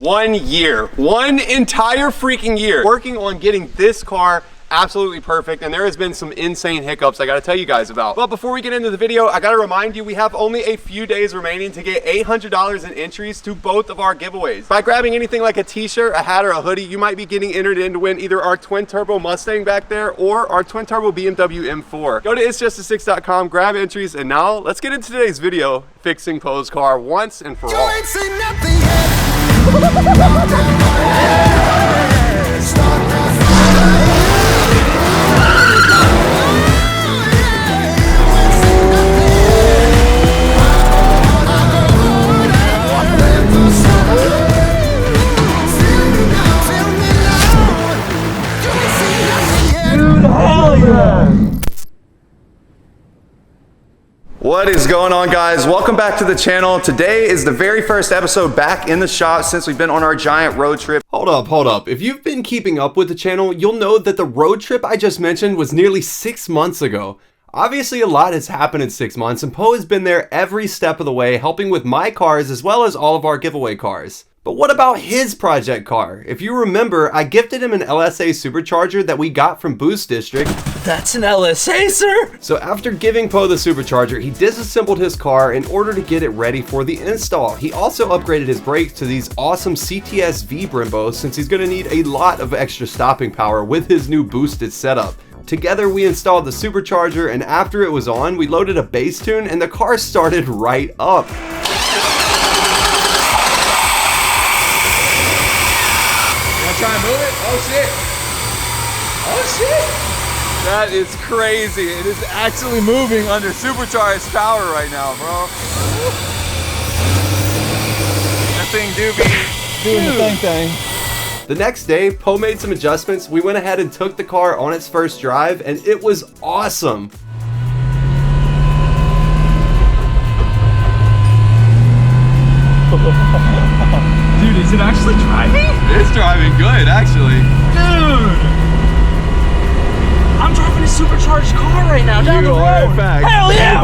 1 year, one entire freaking year working on getting this car absolutely perfect, and there has been some insane hiccups I gotta tell you guys about. But before we get into the video, I gotta remind you we have only a few days remaining to get $800 in entries to both of our giveaways. By grabbing anything like a t-shirt, a hat, or a hoodie, you might be getting entered in to win either our twin turbo Mustang back there or our twin turbo BMW M4. Go to itsjustasix.com, grab entries, and now let's get into today's video, fixing Poe's car once and for all. You ain't seen nothing yet. What is going on, guys? Welcome back to the channel. Today is the very first episode back in the shop since we've been on our giant road trip. Hold up. If you've been keeping up with the channel, you'll know that the road trip I just mentioned was nearly 6 months ago. Obviously, a lot has happened in 6 months, and Poe has been there every step of the way, helping with my cars as well as all of our giveaway cars. But what about his project car? If you remember, I gifted him an LSA Supercharger that we got from Boost District. That's an LSA, sir? So after giving Poe the Supercharger, he disassembled his car in order to get it ready for the install. He also upgraded his brakes to these awesome CTS V Brembos since he's going to need a lot of extra stopping power with his new boosted setup. Together we installed the Supercharger, and after it was on, we loaded a bass tune and the car started right up. Try and move it? Oh shit. Oh shit. That is crazy. It is actually moving under supercharged power right now, bro. That thing do be doing the thing. The next day, Poe made some adjustments. We went ahead and took the car on its first drive, and it was awesome. Dude, is it actually driving? It's driving good, actually. Dude! I'm driving a supercharged car right now down the road. Hell yeah!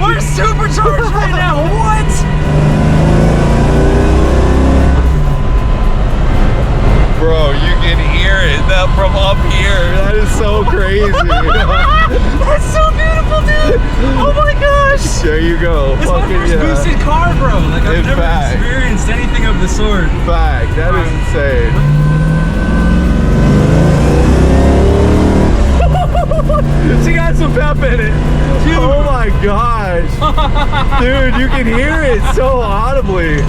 We're supercharged right now. What? Bro, you can hear it from up here. That is so crazy. That's so beautiful, dude. Oh my gosh. There you go. It's my first boosted car, bro. Like, I've never experienced anything of the sort. Fact. That is insane. She got some pep in it. Dude. Oh my gosh. Dude, you can hear it so audibly.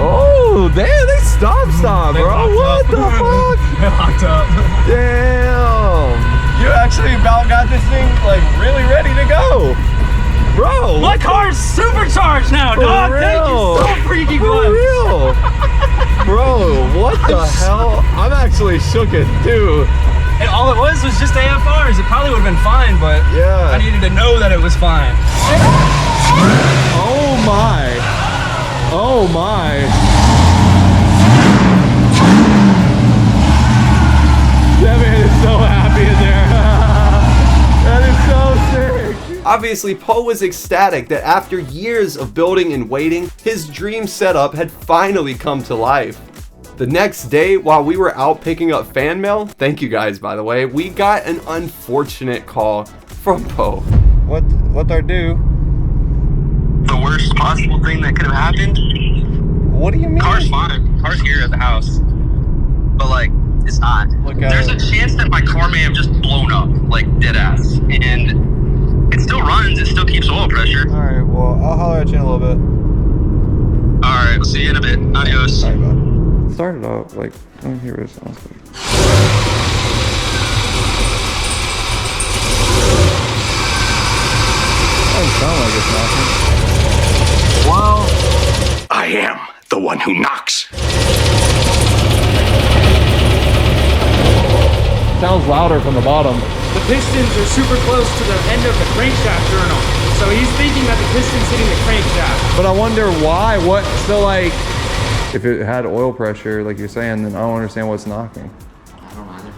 Oh, damn, they stop, bro. What the fuck? They locked up. Damn. You actually about got this thing like really ready to go. Bro. My car's supercharged now, dog. Thank you so freaking much. For real. Bro, what the hell? I'm actually shook it too. And all it was just AFRs. It probably would have been fine, but yeah, I needed to know that it was fine. Oh my. Oh my. That man is so happy in there. That is so sick. Obviously, Poe was ecstatic that after years of building and waiting, his dream setup had finally come to life. The next day, while we were out picking up fan mail, thank you guys by the way, we got an unfortunate call from Poe. What I do? The worst possible thing that could have happened? What do you mean? Car's fine. Car's here at the house. But like, it's not. There's a chance that my car may have just blown up, like dead ass. And it still runs, it still keeps oil pressure. Alright, well, I'll holler at you in a little bit. Alright, we'll see you in a bit. Adios. Alright, bud. Started out like, let me hear what it sounds like. Doesn't sound like it's knocking. Well, I am the one who knocks. Sounds louder from the bottom. The pistons are super close to the end of the crankshaft journal. So he's thinking that the piston's hitting the crankshaft. But I wonder why, so like, if it had oil pressure, like you're saying, then I don't understand what's knocking. I don't either.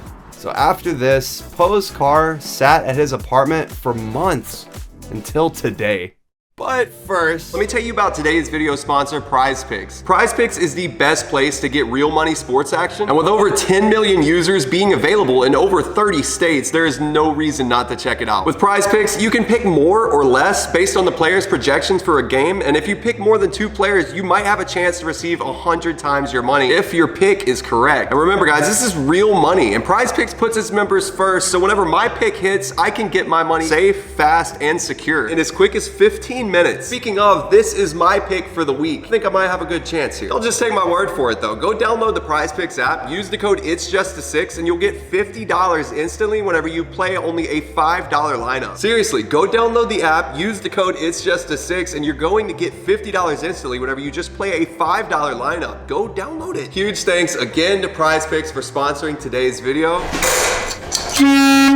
So after this, Poe's car sat at his apartment for months until today. But first, let me tell you about today's video sponsor, Prize Picks. Prize Picks is the best place to get real money sports action. And with over 10 million users being available in over 30 states, there is no reason not to check it out. With Prize Picks, you can pick more or less based on the player's projections for a game. And if you pick more than 2 players, you might have a chance to receive 100 times your money if your pick is correct. And remember guys, this is real money and Prize Picks puts its members first. So whenever my pick hits, I can get my money safe, fast, and secure in as quick as 15 minutes. Speaking of, this is my pick for the week. I think I might have a good chance here. Don't just take my word for it though. Go download the Prize Picks app, use the code IT'sJustA6 and you'll get $50 instantly whenever you play only a $5 lineup. Seriously, go download the app, use the code IT'sJustA6 and you're going to get $50 instantly whenever you just play a $5 lineup. Go download it. Huge thanks again to Prize Picks for sponsoring today's video.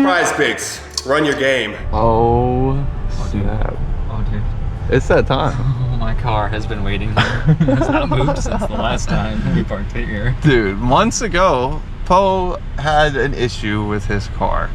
Prize Picks, run your game. Oh, snap. Oh, dude. It's that time. Oh, my car has been waiting here. It has not moved since the last time we parked it here. Dude, months ago, Poe had an issue with his car.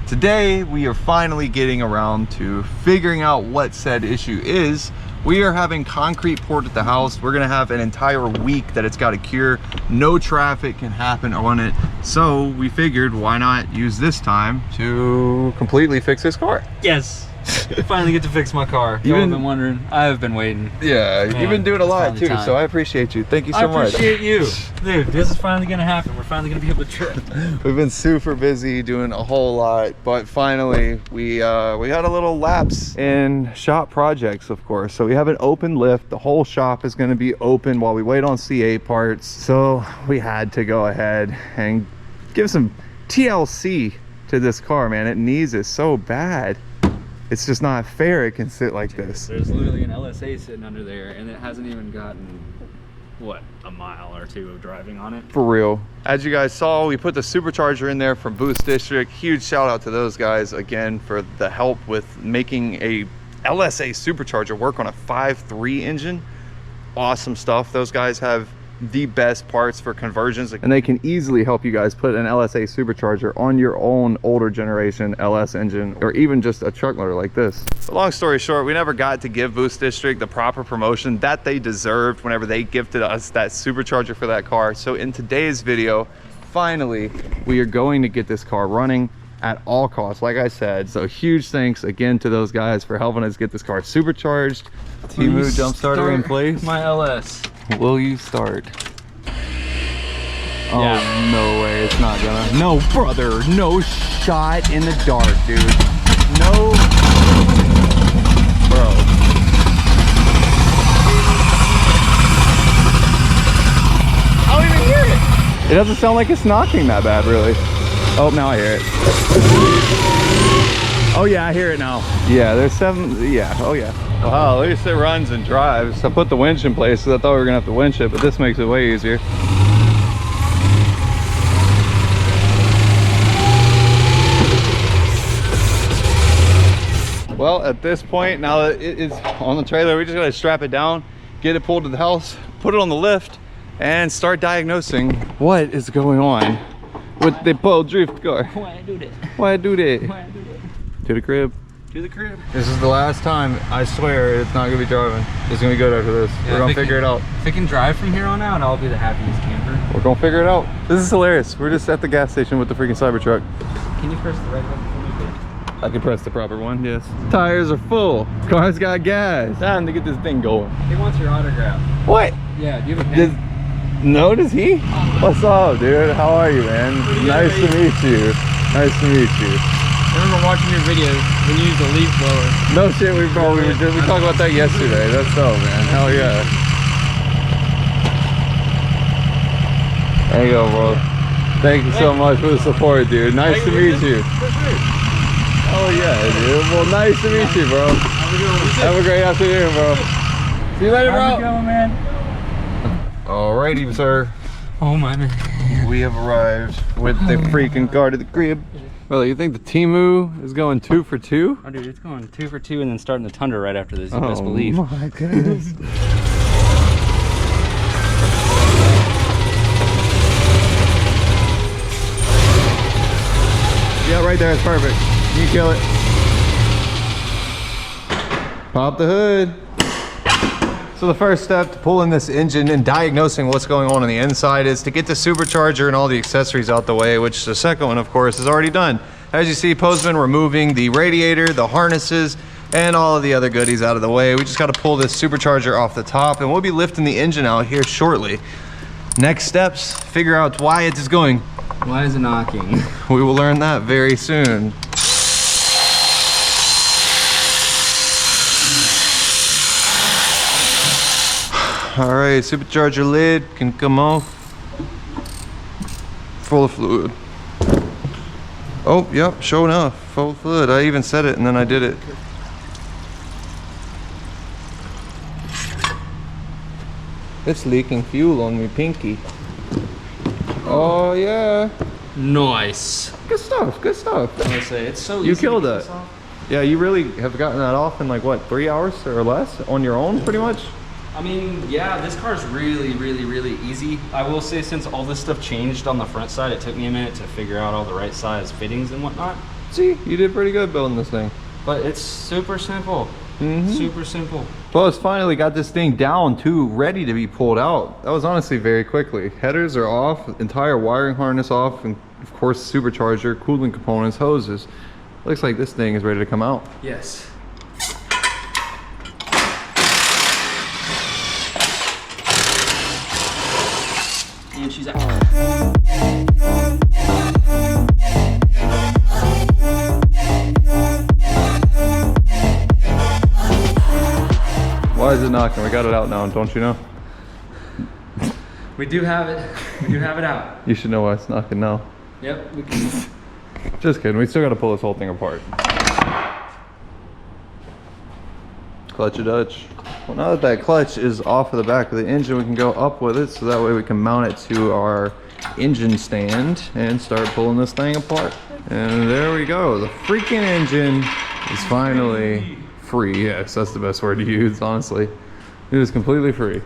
Today, we are finally getting around to figuring out what said issue is. We are having concrete poured at the house. We're gonna have an entire week that it's gotta cure. No traffic can happen on it. So we figured, why not use this time to completely fix his car? Yes. Finally get to fix my car. Y'all have been wondering. I have been waiting. Yeah, Man, you've been doing a lot too, time. so I appreciate you. Thank you so much. I appreciate you. Dude, this is finally gonna happen. We're finally gonna be able to trip. We've been super busy doing a whole lot, but finally we had a little lapse in shop projects, of course. So we have an open lift. The whole shop is gonna be open while we wait on CA parts. So we had to go ahead and give some TLC to this car, man. It needs it so bad. It's just not fair it can sit like this. There's literally an LSA sitting under there and it hasn't even gotten, what, a mile or two of driving on it. For real. As you guys saw, we put the Supercharger in there from Boost District. Huge shout out to those guys again for the help with making a LSA Supercharger work on a 5.3 engine. Awesome stuff. Those guys have the best parts for conversions and they can easily help you guys put an LSA Supercharger on your own older generation LS engine or even just a truck loader like this. But long story short, we never got to give Boost District the proper promotion that they deserved whenever they gifted us that Supercharger for that car. So in today's video, finally, we are going to get this car running at all costs, like I said. So huge thanks again to those guys for helping us get this car supercharged. Temu jump starter in place. My LS. Will you start? Oh, Yeah. no way, it's not gonna. No, brother, no shot in the dark, dude. No, bro. I don't even hear it. It doesn't sound like it's knocking that bad, really. Oh, now I hear it. Oh yeah, I hear it now. Yeah, there's 7, yeah, oh yeah. Wow, at least it runs and drives. I put the winch in place because I thought we were gonna have to winch it, but this makes it way easier. Well, at this point, now that it is on the trailer, we just gotta strap it down, get it pulled to the house, put it on the lift, and start diagnosing what is going on with the Poe drift car. Why I do that? Why I do that? Why I do that? To the crib. To the crib. This is the last time, I swear, it's not gonna be driving. It's gonna be good after this. Yeah, We're gonna figure it out. If it can drive from here on out, I'll be the happiest camper. We're gonna figure it out. This is hilarious. We're just at the gas station with the freaking Cybertruck. Can you press the right button for me, please? I can press the proper one, yes. Tires are full. Car's got gas. Time to get this thing going. He wants your autograph. What? Yeah, do you have a pen? No, does he? What's up, dude? How are you, man? Nice to meet you. Nice to meet you. I remember watching your videos when you used a leaf blower. No shit, we talked about that yesterday. That's dope, man. Hell yeah. There you go, bro. Thank you so much for the support, dude. Nice to meet you. Oh yeah, dude. Well, nice to meet you, bro. Have a great afternoon, bro. See you later, bro. How's it going, man? Alrighty, sir. Oh my man. We have arrived with the freaking car to the crib. Well, you think the Temu is going 2 for 2? Oh dude, it's going 2 for 2 and then starting the Tundra right after this, you best believe. Oh my goodness. right there. It's perfect. You can kill it. Pop the hood. So the first step to pulling this engine and diagnosing what's going on the inside is to get the supercharger and all the accessories out the way, which the second one, of course, is already done. As you see, Poe's been removing the radiator, the harnesses, and all of the other goodies out of the way. We just got to pull this supercharger off the top, and we'll be lifting the engine out here shortly. Next steps, figure out why it is going. Why is it knocking? We will learn that very soon. All right, supercharger lid can come off. Full of fluid. Oh, yep, sure enough, full of fluid. I even said it and then I did it. It's leaking fuel on me pinky. Oh yeah. Nice. Good stuff, good stuff. I would say it's so easy. You killed to get that. this off. Yeah, you really have gotten that off in like what, 3 hours or less on your own pretty much? I mean, yeah, this car's really, really, really easy. I will say, since all this stuff changed on the front side, it took me a minute to figure out all the right size fittings and whatnot. See, you did pretty good building this thing. But it's super simple. Super simple. Plus, finally got this thing down too, ready to be pulled out. That was honestly very quickly. Headers are off, entire wiring harness off, and of course supercharger, cooling components, hoses. Looks like this thing is ready to come out. Yes. And she's out. Why is it knocking? We got it out now, don't you know? We do have it. We do have it out. You should know why it's knocking now. Yep. We can. Just kidding, we still gotta pull this whole thing apart. Clutch a Dutch. Well, now that that clutch is off of the back of the engine, we can go up with it so that way we can mount it to our engine stand and start pulling this thing apart. And there we go. The freaking engine is finally free. Yes, that's the best word to use, honestly. It is completely free.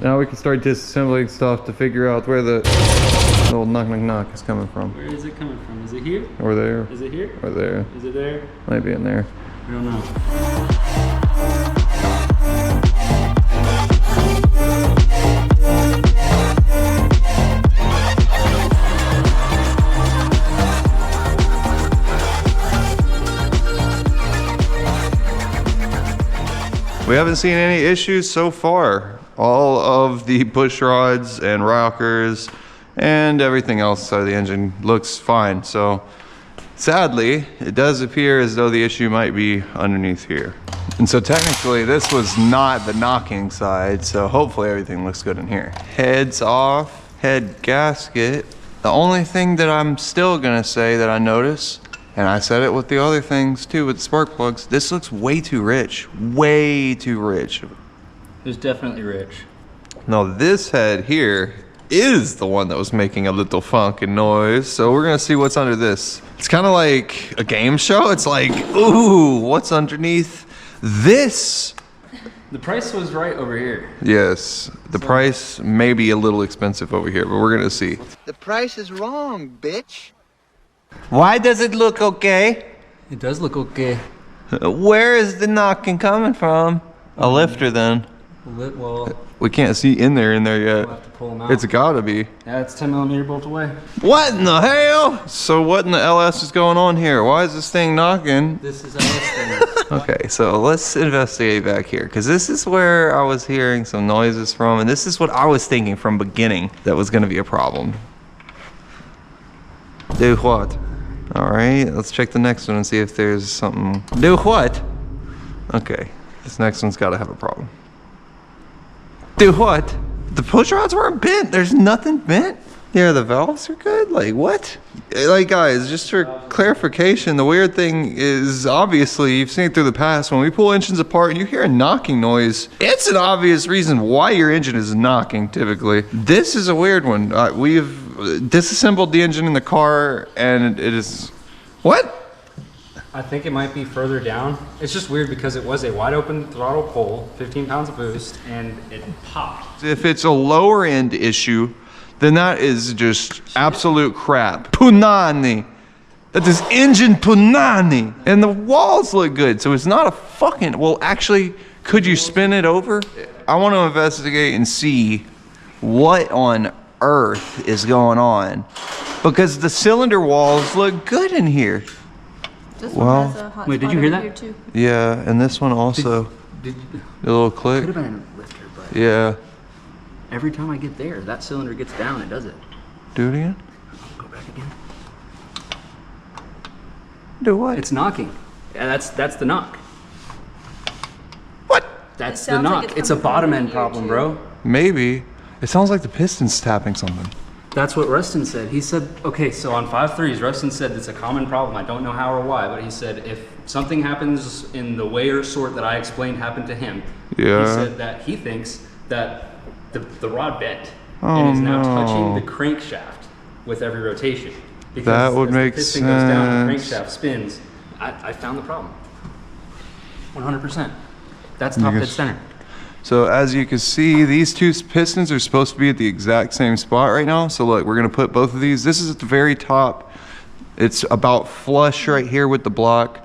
Now we can start disassembling stuff to figure out where the little knock knock knock is coming from. Where is it coming from? Is it here? Or there. Is it here? Or there. Is it there? Might be in there. I don't know. We haven't seen any issues so far. All of the push rods and rockers and everything else inside of the engine looks fine. So sadly, it does appear as though the issue might be underneath here. And so technically this was not the knocking side, so hopefully everything looks good in here. Heads off, head gasket. The only thing that I'm still gonna say that I notice, and I said it with the other things too, with the spark plugs, this looks way too rich. Way too rich. It's definitely rich. Now this head here is the one that was making a little funky noise. So we're gonna see what's under this. It's kind of like a game show. It's like, ooh, what's underneath this? The price was right over here. Yes, the price may be a little expensive over here, but we're gonna see. The price is wrong, bitch. Why does it look okay? It does look okay. Where is the knocking coming from? A lifter then. Well, We can't see in there yet. we'll have to pull them out. It's gotta be. Yeah, it's 10mm bolt away. What in the hell? So what in the LS is going on here? Why is this thing knocking? This is LS thing. Okay, so let's investigate back here, because this is where I was hearing some noises from, and this is what I was thinking from beginning that was gonna be a problem. Do what? All right, let's check the next one and see if there's something. Do what? Okay, this next one's gotta have a problem. Do what? The push rods weren't bent. There's nothing bent. Yeah, the valves are good. Like what? Like guys, just for clarification, the weird thing is obviously you've seen it through the past. When we pull engines apart and you hear a knocking noise, it's an obvious reason why your engine is knocking typically. This is a weird one. We've disassembled the engine in the car and it is, what? I think it might be further down. It's just weird because it was a wide open throttle pull, 15 pounds of boost, and it popped. If it's a lower end issue, then that is just absolute crap. Punani. That this engine punani. And the walls look good. So it's not a fucking, well, actually, could you spin it over? I want to investigate and see what on earth is going on. Because the cylinder walls look good in here. This Well, one has a hot wait, did spot you hear over that? here too. Yeah, and this one also. Did A little click. could have been a lifter, but Yeah. every time I get there, that cylinder gets down. It does it. Do it again. Go back again. Do what? It's knocking. Yeah, that's the knock. What? That's It the sounds like knock. it's It's a coming from bottom over end here, problem, too. bro. Maybe. It sounds like the piston's tapping something. That's what Rustin said. He said, okay, so on 5.3s, Rustin said it's a common problem. I don't know how or why, but he said if something happens in the way or sort that I explained happened to him, Yeah. he said that he thinks that the rod bent Oh, and is now no. touching the crankshaft with every rotation. Because That would as make the piston goes down, the sense. crankshaft spins. I found the problem. 100%. That's top dead center. So as you can see, these two pistons are supposed to be at the exact same spot right now. So look, we're gonna put both of these. This is at the very top. It's about flush right here with the block.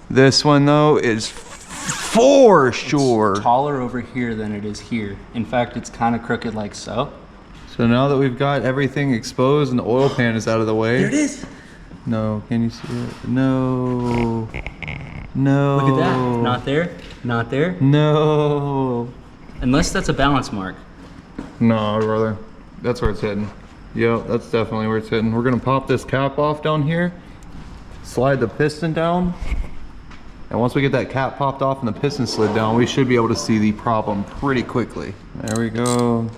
This one though is for sure. It's taller over here than it is here. In fact, it's kind of crooked like so. So now that we've got everything exposed and the oil pan is out of the way. There it is. No, can you see it? No. No. Look at that. Not there. Not there. No. Unless that's a balance mark. No, brother. That's where it's hitting. Yep, that's definitely where it's hitting. We're gonna pop this cap off down here, slide the piston down, and once we get that cap popped off and the piston slid down, we should be able to see the problem pretty quickly. There we go.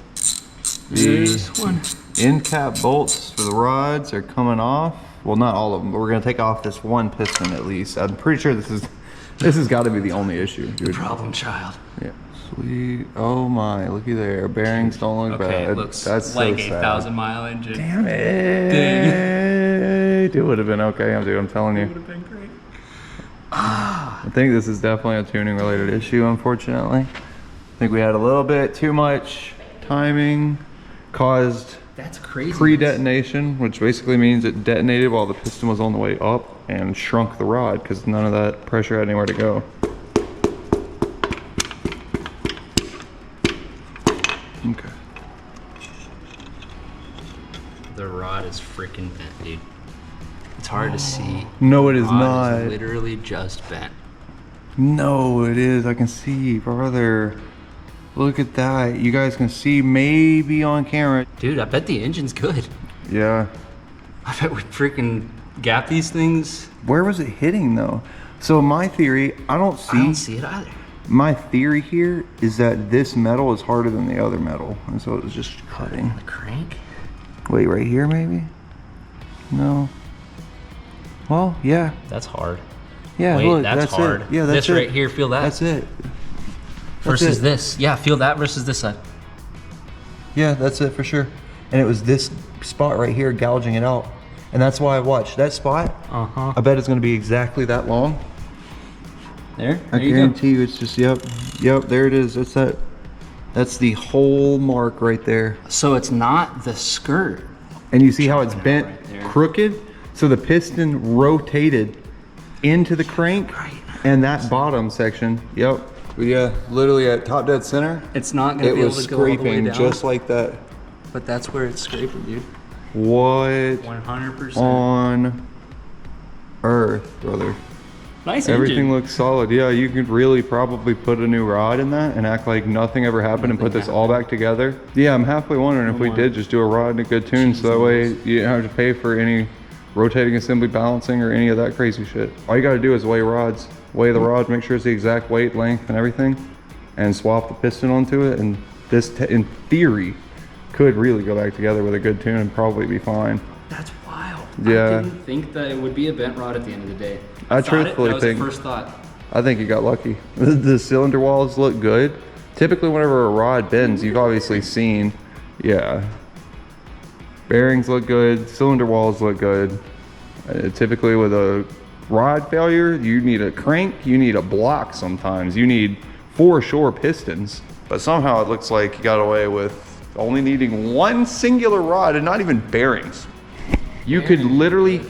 There's one. End cap bolts for the rods are coming off. Well, not all of them, but we're gonna take off this one piston at least. I'm pretty sure this has got to be the only issue, dude. Problem child. Yeah. Sweet. Oh my, looky there. Bearings don't look Okay, bad. it looks That's like so 8,000 sad. mile engine. Damn it. It would have been okay, I'm telling you. Would have been great. I think this is definitely a tuning related issue, unfortunately. I think we had a little bit too much timing, caused That's crazy. pre-detonation, which basically means it detonated while the piston was on the way up and shrunk the rod because none of that pressure had anywhere to go. Okay. The rod is freaking bent, dude. It's hard to see. No, it is The rod not. is literally just bent. No, it is. I can see, brother. Look at that. You guys can see maybe on camera. Dude, I bet the engine's good. Yeah. I bet we freaking gap these things. Where was it hitting though? So my theory, I don't see it either. my theory here is that this metal is harder than the other metal. And so it was just cutting. The crank? Wait, right here maybe? No. Well, yeah. That's hard. Yeah, Wait, look, that's hard. It. Yeah, that's this it. right here, feel that? That's it. versus it. this. Yeah, feel that versus this side. Yeah, that's it for sure. And it was this spot right here gouging it out. And that's why I watched that spot. Uh-huh. I bet it's gonna be exactly that long. There I you go. guarantee you it's just, yep, there it is. That's that. That's the whole mark right there. So it's not the skirt. And you see how it's Jumping out bent right there. crooked? So the piston rotated into the crank Right. and that bottom section, yep. Yeah, literally at top dead center, It's not gonna it be able was to go all the way scraping down. just like that. But that's where it's scraping, dude. What 100%. on earth, brother? Nice Everything engine. looks solid. Yeah, you could really probably put a new rod in that and act like nothing ever happened and put this all back together. Yeah, I'm halfway wondering if we did just do a rod and a good tune so that way you don't have to pay for any rotating assembly balancing or any of that crazy shit. All you gotta do is weigh rods. Weigh the rod, make sure it's the exact weight, length, and everything, and swap the piston onto it, and this, in theory, could really go back together with a good tune and probably be fine. That's wild. Yeah. I didn't think that it would be a bent rod at the end of the day. I thought truthfully that was think- the first thought. I think you got lucky. The cylinder walls look good. Typically, whenever a rod bends, you've obviously seen, yeah. Bearings look good, cylinder walls look good. Typically with a rod failure, you need a crank, you need a block sometimes. You need for sure pistons. But somehow it looks like you got away with only needing one singular rod and not even bearings. You could literally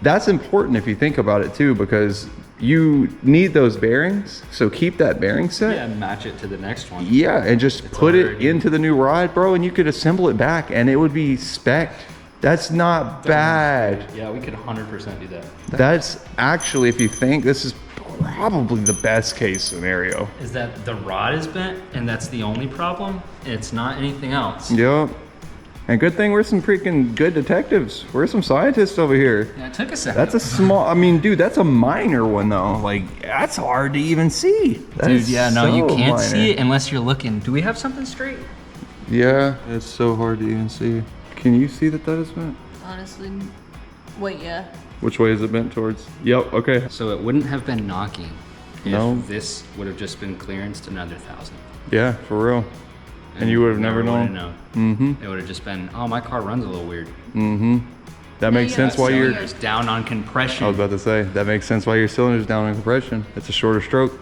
that's important if you think about it too, because you need those bearings. So keep that bearing set. Yeah, match it to the next one. Yeah, and just put it into the new rod, bro, and you could assemble it back and it would be spec'd. That's not bad. Yeah, we could 100% do that. That's actually, if you think, this is probably the best case scenario. Is that the rod is bent and that's the only problem? It's not anything else. Yep. And good thing we're some freaking good detectives. We're some scientists over here. Yeah, it took a second. That's a small, I mean, dude, that's a minor one though. Like, that's hard to even see. That Dude, is yeah, no, you so can't minor. see it unless you're looking. Do we have something straight? Yeah, it's so hard to even see. Can you see that is bent? Honestly, wait, yeah. Which way is it bent towards? Yep, okay. So it wouldn't have been knocking if No. this would have just been clearanced another 1,000. Yeah, for real. And you would have never known. Mm-hmm. It would have just been, oh, my car runs a little weird. Mm-hmm. That makes yeah, sense why you're, It's down on compression. I was about to say, that makes sense why your cylinder's down in compression. It's a shorter stroke.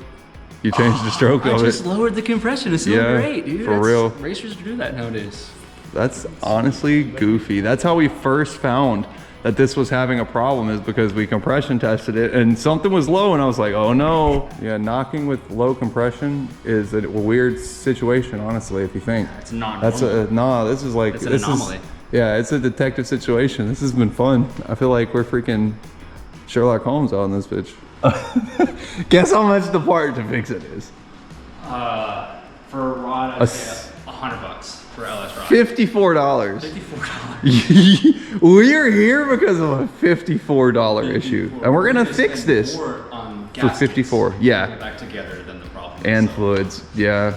You changed the stroke I of just it. lowered the compression. It's Yeah, great, dude. for real. Racers do that nowadays. That's honestly goofy. That's how we first found that this was having a problem, is because we compression tested it and something was low and I was like, oh no. Yeah, knocking with low compression is a weird situation, honestly, if you think. It's not That's normal. nah, this is like, It's an this anomaly. is, yeah, it's a detective situation. This has been fun. I feel like we're freaking Sherlock Holmes out in this bitch. Guess how much the part to fix it is? For a rod, I'd say $100 for LS rod. $54. $54. We're here because of a $54 issue, and we're gonna fix this More on for $54. Yeah, Get back together than the problem. and fluids. Yeah.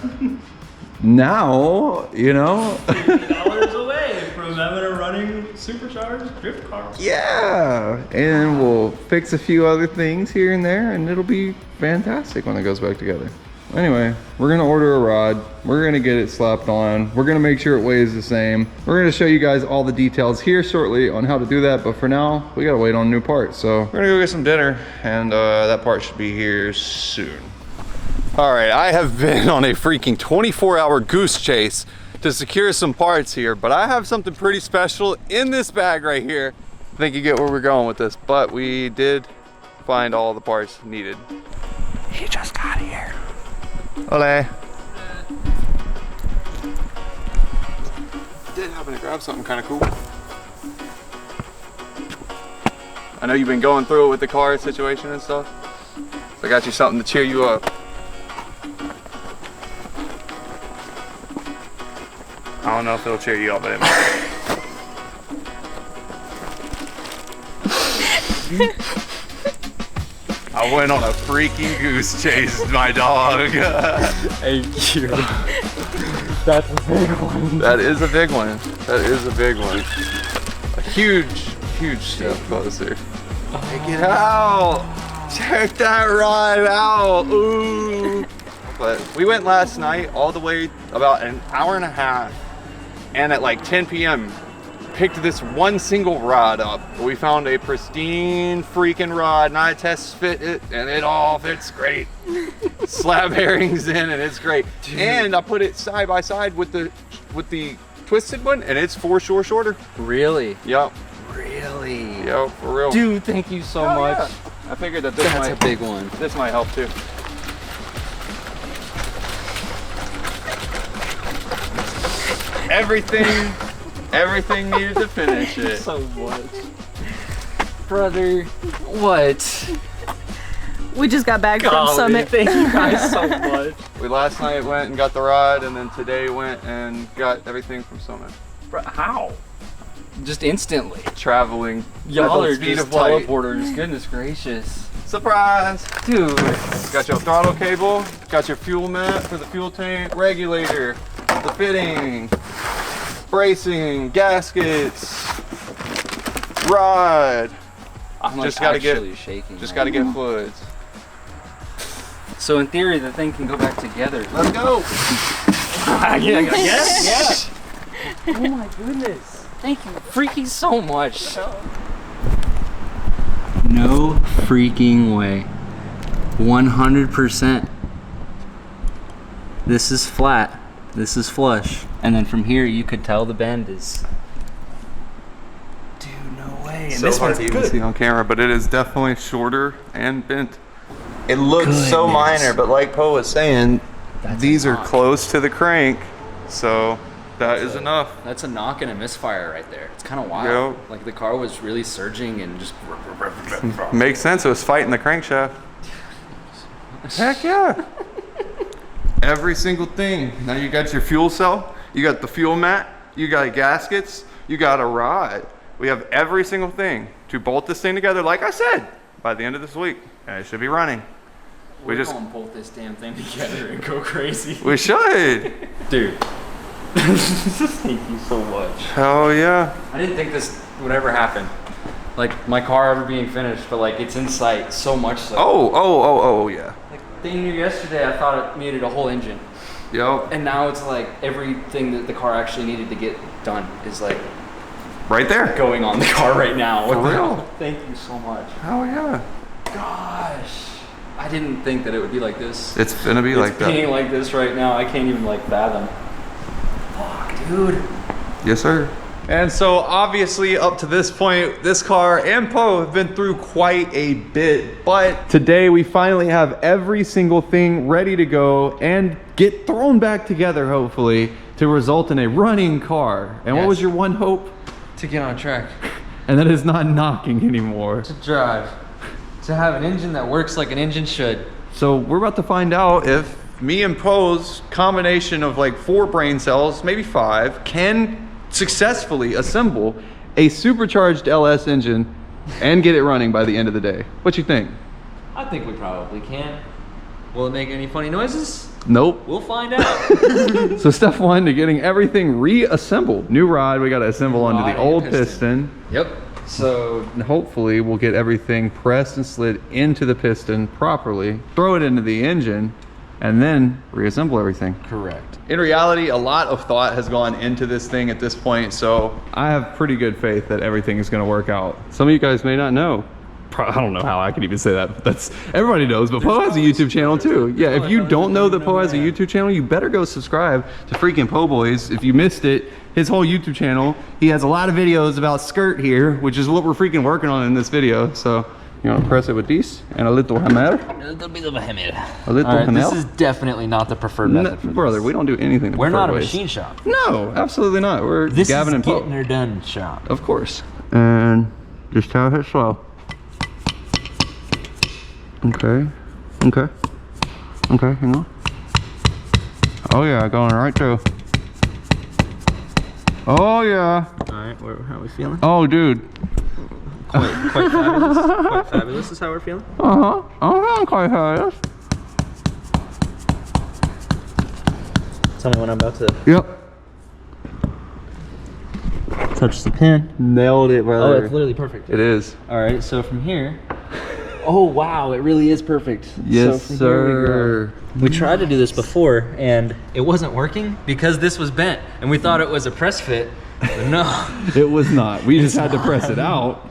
Now you know. $50 away from having a running supercharged drift car. Yeah, and we'll fix a few other things here and there, and it'll be fantastic when it goes back together. Anyway, we're gonna order a rod. We're gonna get it slapped on. We're gonna make sure it weighs the same. We're gonna show you guys all the details here shortly on how to do that, but for now, we gotta wait on new parts. So we're gonna go get some dinner, and that part should be here soon. All right, I have been on a freaking 24-hour goose chase to secure some parts here, but I have something pretty special in this bag right here. I think you get where we're going with this, but we did find all the parts needed. He just got here. Ole. Did happen to grab something kind of cool. I know you've been going through it with the car situation and stuff, so I got you something to cheer you up. I don't know if it'll cheer you up, but it might. I went on a freaking goose chase, my dog. Thank you. That's a big one. That is a big one. That is a big one. A huge, huge step closer. Check it out. Check that ride out. Ooh. But we went last night all the way about an hour and a half, and at like 10 p.m. picked this one single rod up. We found a pristine freaking rod, and I test fit it, and it all fits great. Slab bearings in, and it's great. Dude. And I put it side by side with the twisted one, and it's for sure shorter. Really? Yep. Really? Yep, for real. Dude, thank you so much. Yeah. I figured that this That's might, a big one. This might help too. Everything needed to finish it. So much. Brother, what? We just got back from Summit. Thank you guys so much. We last night went and got the rod, and then today went and got everything from Summit. Bro, how? Just instantly. Traveling. Y'all at the are speed just of light. teleporters. Goodness gracious. Surprise! Dude. Got your throttle cable, got your fuel mat for the fuel tank, regulator, the fitting, bracing, gaskets, rod. I'm Just gotta get- actually shaking. Just right got to now. get fluids. So in theory, the thing can go back together. Let's go! Yeah. Oh my goodness. Thank you freaking so much. No freaking way. 100%. This is flat. This is flush. And then from here you could tell the bend is... Dude, no way. so this hard one's to even good. see on camera, but it is definitely shorter and bent. It looks so Goodness. minor, but like Poe was saying, these are close to the crank, so that is enough. That's a knock and a misfire right there. It's kind of wild. Yep. Like the car was really surging and just. Makes sense. It was fighting the crankshaft. Heck yeah. Every single thing. Now you got your fuel cell, you got the fuel mat, you got gaskets, you got a rod. We have every single thing to bolt this thing together, like I said, by the end of this week. And it should be running. We're gonna bolt this damn thing together and go crazy. We should. Dude. Thank you so much. Hell yeah. I didn't think this would ever happen. Like my car ever being finished, but like it's in sight so much so. Oh, yeah. Like they knew yesterday I thought it needed a whole engine. Yep. And now it's like everything that the car actually needed to get done is like Right there. going on the car right now. For real. Thank you so much. Hell yeah. Gosh. I didn't think that it would be like this. It's gonna be like It's that. being like this right now. I can't even like fathom. Fuck, dude. Yes, sir. And so obviously up to this point, this car and Poe have been through quite a bit, but today we finally have every single thing ready to go and get thrown back together, hopefully, to result in a running car. And what was your one hope? To get on track. And that is not knocking anymore. To drive. To have an engine that works like an engine should. So we're about to find out if me and Poe's combination of like 4 brain cells, maybe 5, can successfully assemble a supercharged LS engine and get it running by the end of the day. What you think? I think we probably can. Will it make any funny noises? Nope. We'll find out. So step 1 to getting everything reassembled. New rod, we got to assemble onto the Rod old and piston. Yep. So And hopefully we'll get everything pressed and slid into the piston properly, throw it into the engine, and then reassemble everything. correct. In reality, a lot of thought has gone into this thing at this point, so I have pretty good faith that everything is going to work out. Some of you guys may not know. I don't know how I can even say that. That's everybody knows, but Poe has a YouTube channel too. Yeah, if you don't know that Poe has a YouTube channel, you better go subscribe to freaking Poe Boys. If you missed it, his whole YouTube channel, he has a lot of videos about skirt here, which is what we're freaking working on in this video. So you want to press it with these and a little hammer. A little bit of a hammer. A little All right, hammer. this is definitely not the preferred method for Brother, this. we don't do anything. The We're not a preferred ways. machine shop. No, absolutely not. We're This Gavin is and Poe. getting her done shop. Of course. And just tap it slow. Okay. Okay. Okay, hang on. Oh yeah, going right through. Oh yeah. All right, how are we feeling? Oh dude. Quite fabulous. Quite fabulous is how we're feeling. Uh-huh. I'm quite fabulous. Tell me when I'm about to Yep. touch the pin. Nailed it, Oh, brother. it's literally perfect. It is. All right, so from here. Oh wow, it really is perfect. Yes, So from here sir. we tried to do this before and it wasn't working because this was bent and we thought it was a press fit, but no. It was not. We just had to press it out.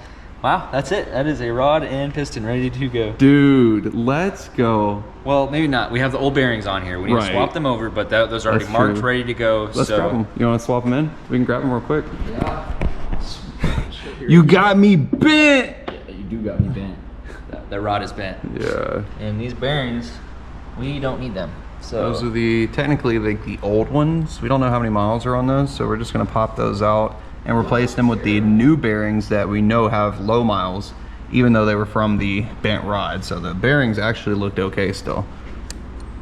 Wow, that's it. That is a rod and piston ready to go. Dude, let's go. Well, maybe not. We have the old bearings on here. We need Right. to swap them over, but those are already That's marked, true. ready to go. Let's so grab them. You want to swap them in? We can grab them real quick. You got me bent. Yeah, you do got me bent. That rod is bent. Yeah. And these bearings, we don't need them. So Those are technically the old ones. We don't know how many miles are on those, so we're just gonna pop those out and replace them with the new bearings that we know have low miles, even though they were from the bent rod. So the bearings actually looked okay still.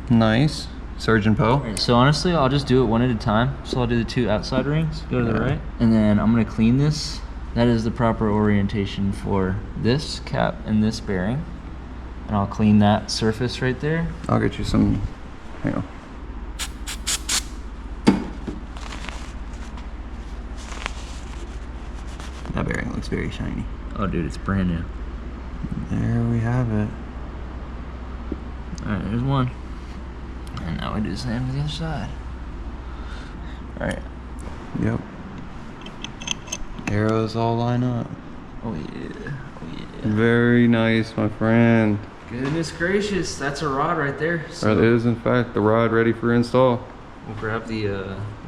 Nice. Surgeon Poe. So honestly, I'll just do it one at a time. So I'll do the 2 outside rings, go to the right, and then I'm gonna clean this. That is the proper orientation for this cap and this bearing. And I'll clean that surface right there. I'll get you some, hang on. That bearing looks very shiny. Oh dude, it's brand new. There we have it. Alright, there's one. And now we do the same to the other side. Alright. Yep. Arrows all line up. Oh yeah. Oh yeah. Very nice, my friend. Goodness gracious, that's a rod right there. So That is in fact the rod ready for install. We'll grab the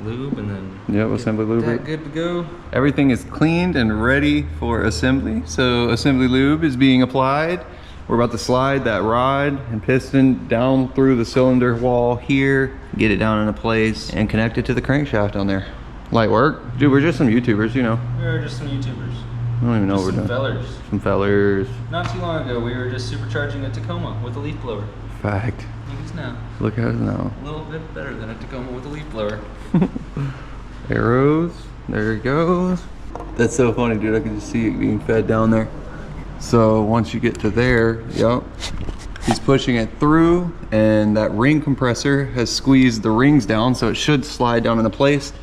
lube and then Yep, assembly lube. that good to go. Everything is cleaned and ready for assembly. So assembly lube is being applied. We're about to slide that rod and piston down through the cylinder wall here, get it down into place, and connect it to the crankshaft down there. Light work. Dude, we're just some YouTubers, you know. We're just some YouTubers. I don't even know what we're doing. Fellers. Some fellers. Not too long ago, we were just supercharging a Tacoma with a leaf blower. Fact. Look at us now. Look at us now. A little bit better than a Tacoma with a leaf blower. Arrows. There it goes. That's so funny, dude. I can just see it being fed down there. So once you get to there, yep, he's pushing it through, and that ring compressor has squeezed the rings down, so it should slide down into place.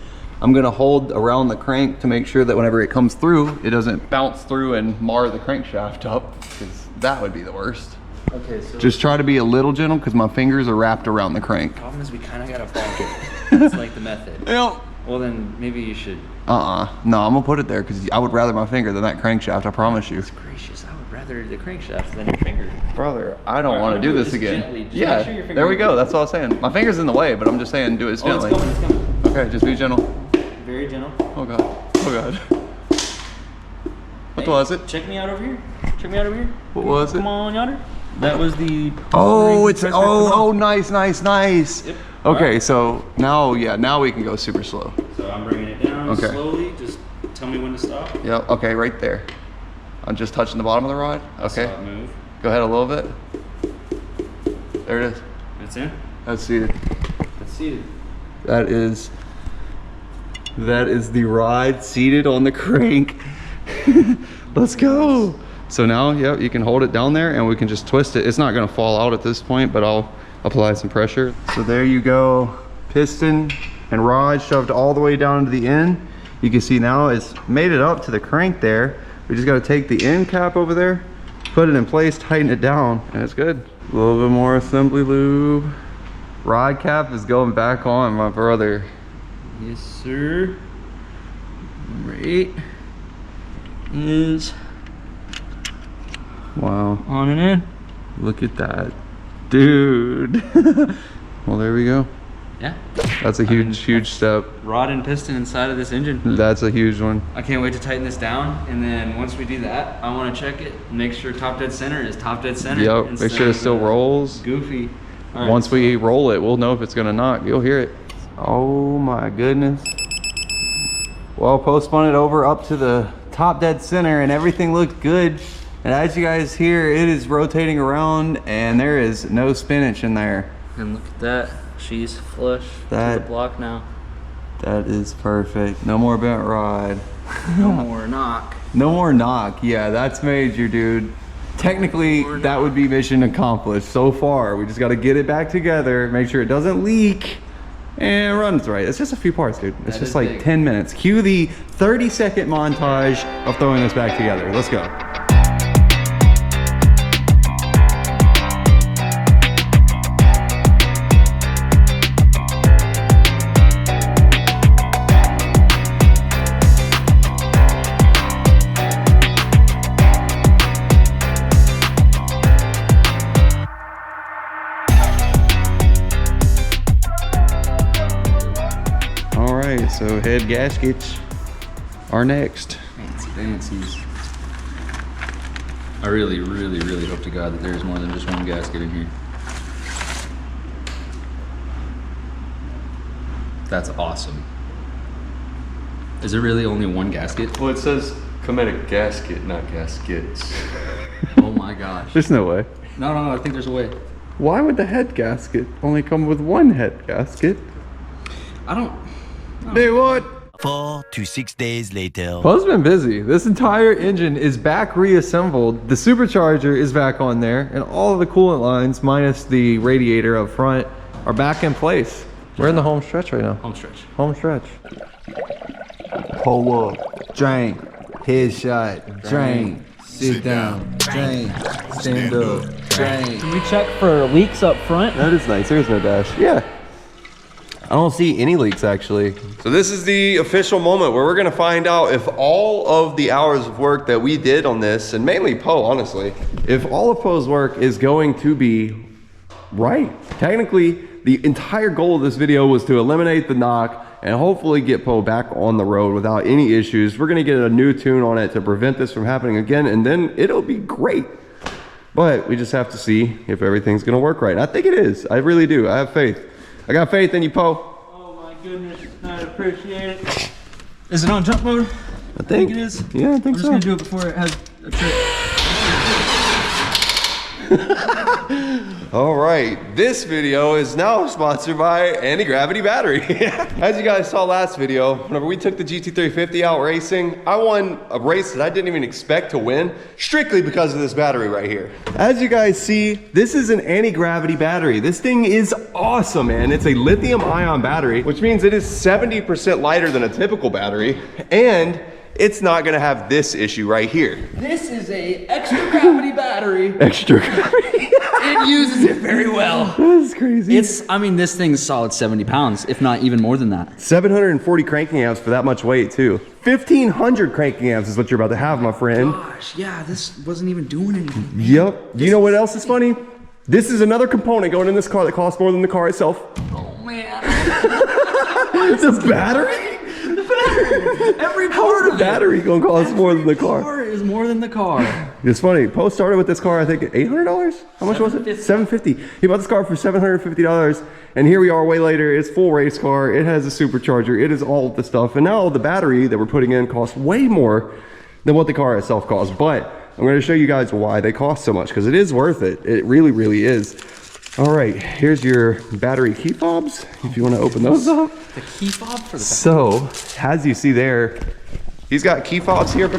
I'm gonna hold around the crank to make sure that whenever it comes through, it doesn't bounce through and mar the crankshaft up, because that would be the worst. Okay, so Just try to be a little gentle, because my fingers are wrapped around the crank. the problem is we kind of got to bonk it. That's like the method. Yep. Well, then maybe you should. No, I'm gonna put it there, because I would rather my finger than that crankshaft, I promise you. Gracious, I would rather the crankshaft than your finger. Brother, I don't want to do this again. Gently. Just Yeah, make sure your finger there we go. That's all I'm saying. My finger's in the way, but I'm just saying do it Oh, it's gently. coming, it's coming. Okay, just be gentle. Very gentle. Oh god. Oh god. What was it? Check me out over here. Check me out over here. What was it? Come on, yonder. That was the. Oh, it's pressure nice. Yep. Okay, Alright. so now now we can go super slow. So I'm bringing it down Okay. slowly. Just tell me when to stop. Yep. Okay, right there. I'm just touching the bottom of the rod. Okay. Stop, move. Go ahead a little bit. There it is. That's in. That's seated. That's seated. That is the rod seated on the crank. Let's go. So now, yep, you can hold it down there and we can just twist it. It's not gonna fall out at this point, but I'll apply some pressure. So there you go. Piston and rod shoved all the way down to the end. You can see now it's made it up to the crank there. We just gotta take the end cap over there, put it in place, tighten it down, and it's good. A little bit more assembly lube. Rod cap is going back on, my brother. Yes, sir. Number 8 is Wow, on and in. look at that. Dude. Well, there we go. Yeah. That's a huge step. Rod and piston inside of this engine. That's a huge one. I can't wait to tighten this down, and then once we do that, I want to check it, make sure top dead center is top dead center. Yep, make instead sure it of, still rolls. Goofy. All right, Once we roll it, we'll know if it's gonna knock. You'll hear it. Oh my goodness. Well, postpone it over up to the top dead center and everything looked good. And as you guys hear, it is rotating around and there is no spinach in there. And look at that. She's flush to That- the block now. That is perfect. No more bent rod. No more knock. No more knock. Yeah, that's major, dude. Technically, that would be mission accomplished so far. We just got to get it back together, make sure it doesn't leak, and runs right. It's just a few parts, dude. It's That just is like big. 10 minutes. Cue the 30-second montage of throwing this back together. Let's go. All right, so head gaskets are next. Fancies. I really hope to God that there's more than just one gasket in here. That's awesome. Is there really only one gasket? Well, it says comedic gasket, not gaskets. Oh my gosh. There's no way. No, I think there's a way. Why would the head gasket only come with one head gasket? I don't. Hey, what? 4 to 6 days later. Poe's been busy. This entire engine is back reassembled. The supercharger is back on there, and all of the coolant lines, minus the radiator up front, are back in place. We're in the home stretch right now. Home stretch. Home stretch. Pull up, drain, headshot, drain, sit down, drain, stand up, drain. Can we check for leaks up front? That is nice. There's no dash. Yeah. I don't see any leaks actually. So this is the official moment where we're gonna find out if all of the hours of work that we did on this, and mainly Poe, honestly, if all of Poe's work is going to be right. Technically, The entire goal of this video was to eliminate the knock and hopefully get Poe back on the road without any issues. We're gonna get a new tune on it to prevent this from happening again, and then it'll be great. But we just have to see if everything's gonna work right. And I think it is. I really do. I have faith. I got faith in you, Poe. Oh my goodness, I appreciate it. Is it on jump mode? I think it is. Yeah, I think so. I'm just gonna do it before it has a trip. All right, this video is now sponsored by Anti-Gravity Battery. As you guys saw last video, whenever we took the GT350 out racing, I won a race that I didn't even expect to win, strictly because of this battery right here. As you guys see, this is an anti-gravity battery. This thing is awesome, man. It's a lithium-ion battery, which means it is 70% lighter than a typical battery, and it's not gonna have this issue right here. This is a extra gravity battery. Extra gravity. It uses it very well. That's crazy. I mean, this thing's solid 70 pounds, if not even more than that. 740 cranking amps for that much weight too. 1,500 cranking amps is what you're about to have, my friend. Gosh, yeah, this wasn't even doing anything. Yep. You know what else is funny? This is another component going in this car that costs more than the car itself. Oh man. The battery? Every part of the battery gonna cost more than the car? The car is more than the car. It's funny. Poe started with this car, I think, $800. How much was it? $750. He bought this car for $750, and here we are way later. It's full race car. It has a supercharger. It is all of the stuff, and now the battery that we're putting in costs way more than what the car itself costs. But I'm going to show you guys why they cost so much, because it is worth it. It really, really is. All right, here's your battery key fobs, if you want to open those up. The key fob for the battery. So, as you see there, he's got key fobs here.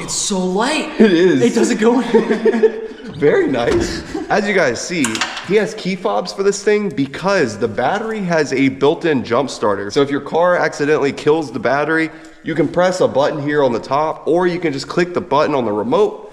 It's so light. It is. It doesn't go in. Very nice. As you guys see, he has key fobs for this thing because the battery has a built-in jump starter. So if your car accidentally kills the battery, you can press a button here on the top, or you can just click the button on the remote,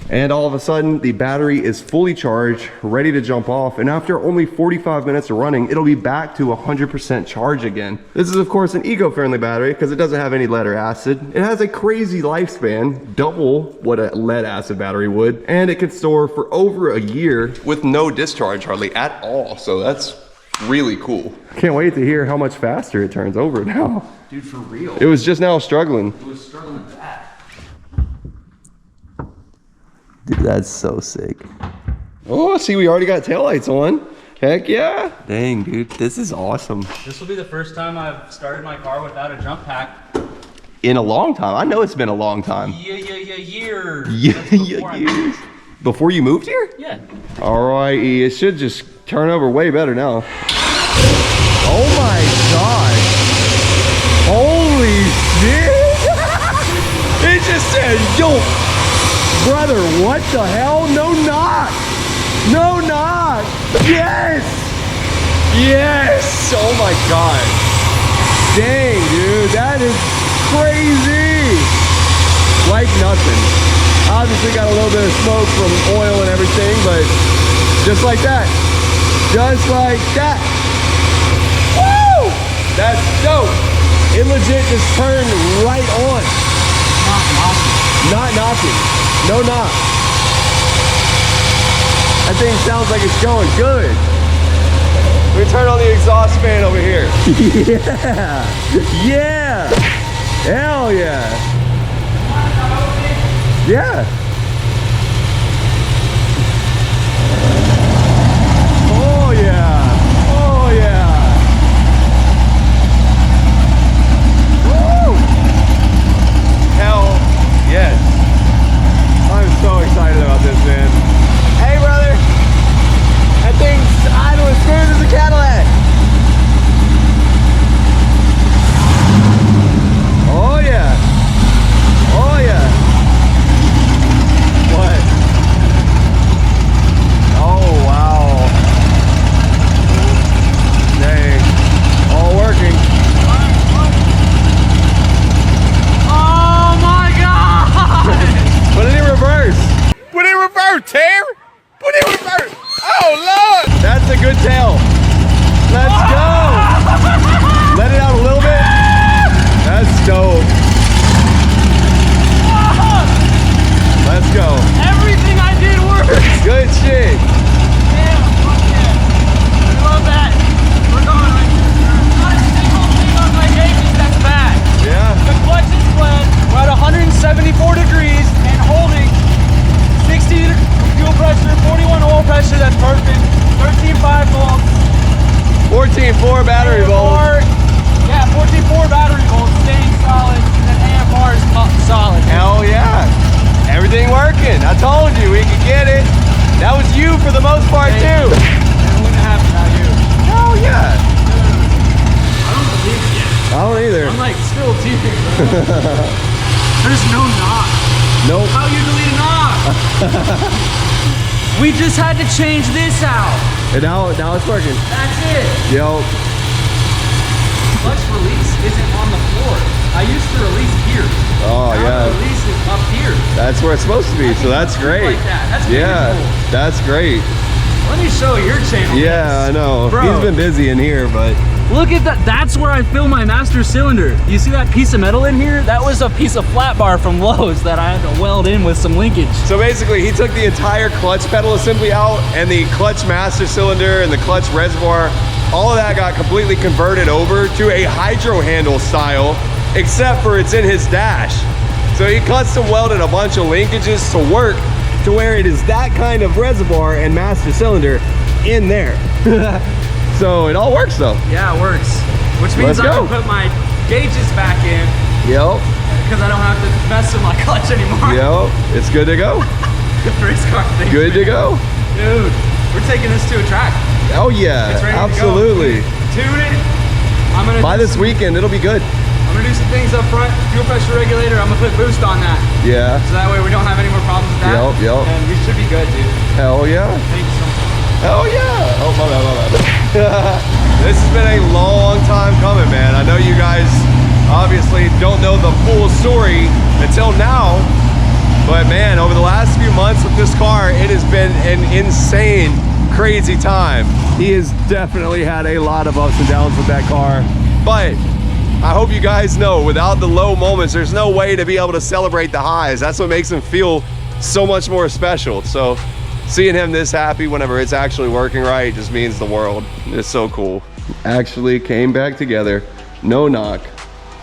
and all of a sudden the battery is fully charged, ready to jump off, and after only 45 minutes of running, it'll be back to 100% charge again. This is of course an eco-friendly battery because it doesn't have any lead or acid. It has a crazy lifespan, double what a lead acid battery would, and it can store for over a year with no discharge hardly at all. So that's really cool. Can't wait to hear how much faster it turns over now. Dude, for real. It was just now struggling. It was struggling with that. Dude, that's so sick. Oh, see, we already got taillights on. Heck yeah. Dang, dude, this is awesome. This will be the first time I've started my car without a jump pack. In a long time. I know it's been a long time. Years. Years. Before you moved here? Yeah. All right, E, it should just turn over way better now. Oh my God. Holy shit. It just said, yo. Brother, what the hell? No knock! No knock! Yes! Yes! Oh my God. Dang, dude, that is crazy! Like nothing. Obviously got a little bit of smoke from oil and everything, but just like that. Just like that. Woo! That's dope. It legit just turned right on. Not knocking. Not knocking. No knock. That thing sounds like it's going good. Let me turn on the exhaust fan over here. Yeah. Yeah. Hell yeah. Yeah. Oh yeah. Oh yeah. Woo. Hell yes. I'm so excited about this, man. Hey, brother. That thing's idle as smooth as a Cadillac. Oh, yeah. Oh, yeah. What? Oh, wow. Dang. All working. Oh my God! Put it in reverse. Put it in reverse, Terry. Put it in reverse. Oh, Lord. That's a good tail. Let's go. Let it out a little bit. That's dope. Let's go. Everything I did worked. Good shit. Damn, fuck yeah. I love that. 14.4 battery volts. Yeah, 14.4 battery volts staying solid, and then AFR is solid. Hell yeah. Everything working. I told you we could get it. That was you for the most part too. It wouldn't happen without you. Hell yeah. I don't believe it yet. I don't either. I'm like still teething, bro. There's no knob. Nope. How you delete a knob? We just had to change this out. And now it's working. That's it. Yo. Clutch release isn't on the floor. I used to release here. Oh now yeah. the release is up here. That's where it's supposed to be. So that's great. Like that. That's yeah. beautiful. That's great. Let me show your channel. Yeah, I know. Bro. He's been busy in here, but Look at that. That's where I fill my master cylinder. You see that piece of metal in here? That was a piece of flat bar from Lowe's that I had to weld in with some linkage. so basically he took the entire clutch pedal assembly out, and the clutch master cylinder and the clutch reservoir, all of that got completely converted over to a hydro handle style, except for it's in his dash. So he custom welded a bunch of linkages to work to where it is that kind of reservoir and master cylinder in there. So it all works though. Yeah, it works. Which means I can put my gauges back in. Yep. Because I don't have to mess with my clutch anymore. Yep. It's good to go. Race car thing. Good to go. Dude, we're taking this to a track. Oh yeah, It's ready absolutely. to go. Tune it. I'm gonna By this weekend, it'll be good. I'm gonna do some things up front. Fuel pressure regulator, I'm gonna put boost on that. Yeah. So that way we don't have any more problems with that. Yep. And we should be good, dude. Hell yeah. Thank you so much. Hell yeah. Oh, my bad. This has been a long time coming, man. I know you guys obviously don't know the full story until now, but man, over the last few months with this car, it has been an insane, crazy time. He has definitely had a lot of ups and downs with that car, but I hope you guys know, without the low moments, there's no way to be able to celebrate the highs. That's what makes him feel so much more special. So seeing him this happy whenever it's actually working right just means the world. It's so cool. Actually came back together, no knock.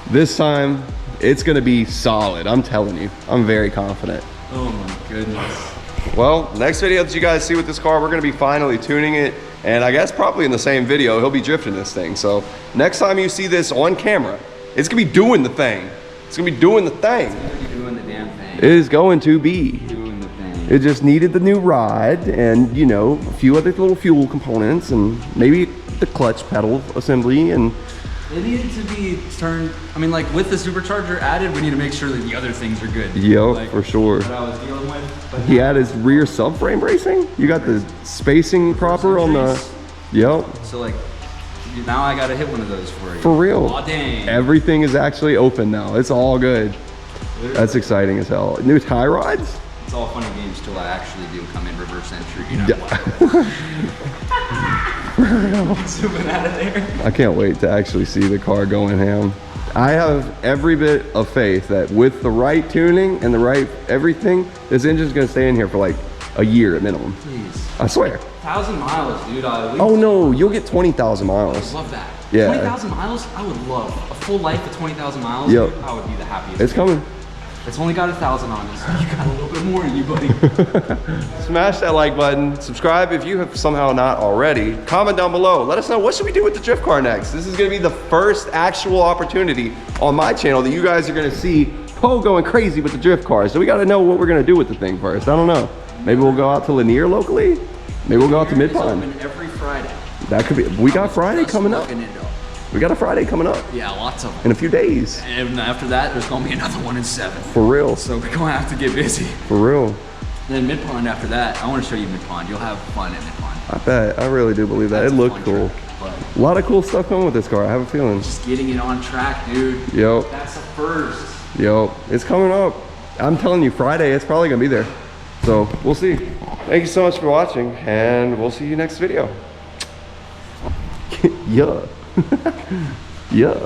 This time it's gonna be solid. I'm telling you, I'm very confident. Oh my goodness. Well, next video that you guys see with this car, we're gonna be finally tuning it. And I guess probably in the same video, he'll be drifting this thing. So next time you see this on camera, it's gonna be doing the thing. It's gonna be doing the thing. It's gonna be doing the damn thing. It is going to be. Doing the thing. It just needed the new rod and, you know, a few other little fuel components and maybe the clutch pedal assembly, and It needed to be turned, I mean, like with the supercharger added, we need to make sure that the other things are good. yo, like, for sure. What I was dealing with. But He had his rear subframe bracing. You got the spacing proper on the, yep. So like, now I gotta hit one of those for you. For real. Aw, dang. Everything is actually open now. It's all good. That's exciting as hell. New tie rods? It's all fun and games till I actually do come in reverse entry. You know, zooming out of there. I can't wait to actually see the car going ham. I have every bit of faith that with the right tuning and the right everything, this engine's gonna stay in here for like a year at minimum. Jeez. I swear. 1,000 miles, dude. Oh no, you'll get 20,000 miles. I love that. Yeah. 20,000 miles? I would love a full life of 20,000 miles. Yep. Dude, I would be the happiest. It's coming. It's only got 1,000 on it, so you got a little bit more in you, buddy. Smash that like button, subscribe if you have somehow not already. Comment down below, let us know what should we do with the drift car next. This is gonna be the first actual opportunity on my channel that you guys are gonna see Poe going crazy with the drift cars. So we gotta know what we're gonna do with the thing first. I don't know. Maybe we'll go out to Lanier locally. Maybe we'll go out to Mid Pond. Open every Friday. That could be, we got Friday coming up. We got a Friday coming up Yeah, lots of them. in a few days. And after that, there's gonna be another one in 7. For real, So we're gonna have to get busy. for real. And then Mid Pond after that, I wanna show you Mid Pond. You'll have fun at Mid Pond. I bet, I really do believe that. That's It a looked fun cool. track, but A lot of cool stuff coming with this car, I have a feeling. just getting it on track, dude. Yo. That's a first. Yo, it's coming up. I'm telling you, Friday, it's probably gonna be there. So we'll see. Thank you so much for watching, and we'll see you next video. Yeah. Yeah.